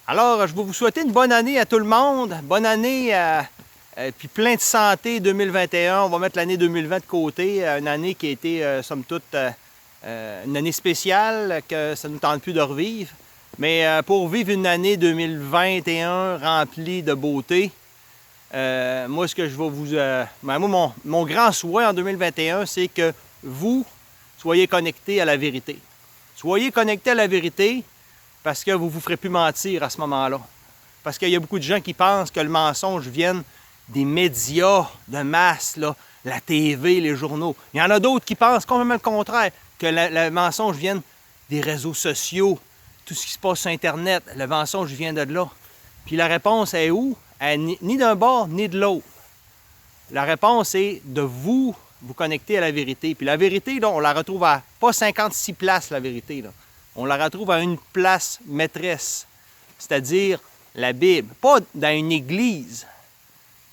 Alors, je vais vous souhaiter une bonne année à tout le monde. Bonne année, puis plein de santé 2021. On va mettre l'année 2020 de côté. Une année qui a été, somme toute, une année spéciale, que ça ne nous tente plus de revivre. Mais pour vivre une année 2021 remplie de beauté, moi, ce que je vais vous... mon grand souhait en 2021, c'est que vous soyez connectés à la vérité. Soyez connectés à la vérité parce que vous ne vous ferez plus mentir à ce moment-là. Parce qu'il y a beaucoup de gens qui pensent que le mensonge vient des médias de masse, là, la TV, les journaux. Il y en a d'autres qui pensent complètement le contraire, que le mensonge vient des réseaux sociaux, tout ce qui se passe sur Internet. Le mensonge vient de là. Puis la réponse est où? Ni d'un bord, ni de l'autre. La réponse est de vous connecter à la vérité. Puis la vérité, là, on la retrouve à pas 56 places, la vérité. Là. On la retrouve à une place maîtresse, c'est-à-dire la Bible. Pas dans une église.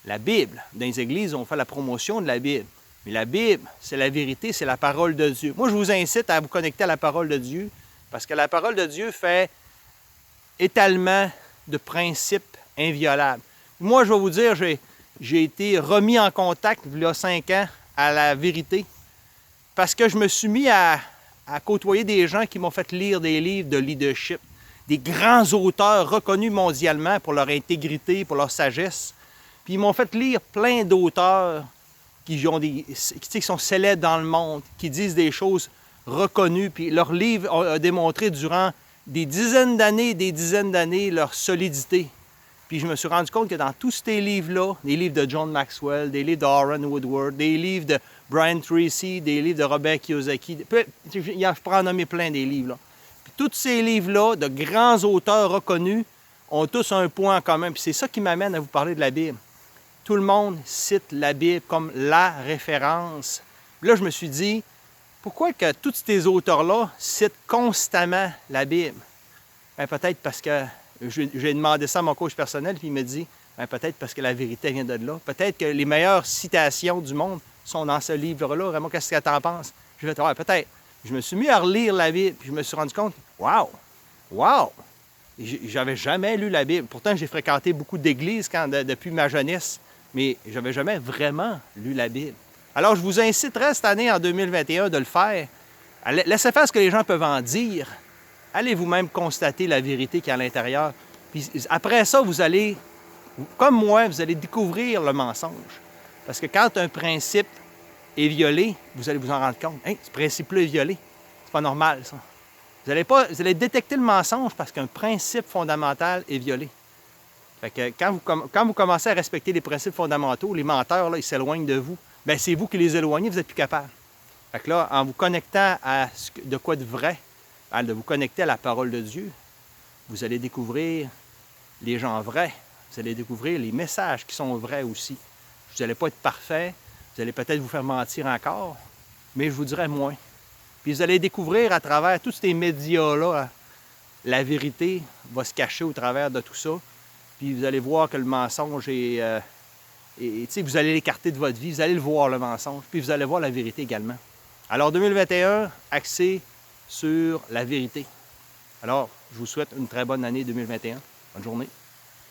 La Bible. Dans les églises, on fait la promotion de la Bible. Mais la Bible, c'est la vérité, c'est la parole de Dieu. Moi, je vous incite à vous connecter à la parole de Dieu, parce que la parole de Dieu fait étalement de principes inviolables. Moi, je vais vous dire, j'ai été remis en contact, il y a 5 ans, à la vérité, parce que je me suis mis à côtoyer des gens qui m'ont fait lire des livres de leadership, des grands auteurs reconnus mondialement pour leur intégrité, pour leur sagesse. Puis ils m'ont fait lire plein d'auteurs qui sont célèbres dans le monde, qui disent des choses reconnues. Puis leur livre a démontré durant des dizaines d'années leur solidité. Puis je me suis rendu compte que dans tous ces livres-là, des livres de John Maxwell, des livres de Aaron Woodward, des livres de Brian Tracy, des livres de Robert Kiyosaki, je pourrais en nommer plein des livres. Là. Puis tous ces livres-là, de grands auteurs reconnus, ont tous un point en commun. Puis c'est ça qui m'amène à vous parler de la Bible. Tout le monde cite la Bible comme la référence. Puis là, je me suis dit, pourquoi que tous ces auteurs-là citent constamment la Bible? Bien, peut-être parce que j'ai demandé ça à mon coach personnel, puis il me dit, bien, peut-être parce que la vérité vient de là. Peut-être que les meilleures citations du monde sont dans ce livre-là. Raymond, qu'est-ce que tu en penses? Je vais te dire, peut-être. Je me suis mis à relire la Bible, puis je me suis rendu compte, wow! J'avais jamais lu la Bible. Pourtant, j'ai fréquenté beaucoup d'églises depuis ma jeunesse, mais je n'avais jamais vraiment lu la Bible. Alors, je vous inciterai cette année, en 2021, de le faire. Laissez faire ce que les gens peuvent en dire. Allez vous-même constater la vérité qui est à l'intérieur. Puis après ça, vous allez, comme moi, vous allez découvrir le mensonge. Parce que quand un principe est violé, vous allez vous en rendre compte. Hein, ce principe-là est violé. C'est pas normal, ça. Vous allez détecter le mensonge parce qu'un principe fondamental est violé. Fait que quand vous commencez à respecter les principes fondamentaux, les menteurs, là, ils s'éloignent de vous. Bien, c'est vous qui les éloignez, vous n'êtes plus capable. Fait que là, en vous connectant à de quoi de vrai, de vous connecter à la parole de Dieu, vous allez découvrir les gens vrais. Vous allez découvrir les messages qui sont vrais aussi. Vous n'allez pas être parfait, vous allez peut-être vous faire mentir encore, mais je vous dirai moins. Puis vous allez découvrir à travers tous ces médias-là, la vérité va se cacher au travers de tout ça. Puis vous allez voir que le mensonge vous allez l'écarter de votre vie, vous allez le voir, le mensonge, puis vous allez voir la vérité également. Alors 2021, axé sur la vérité. Alors, je vous souhaite une très bonne année 2021. Bonne journée.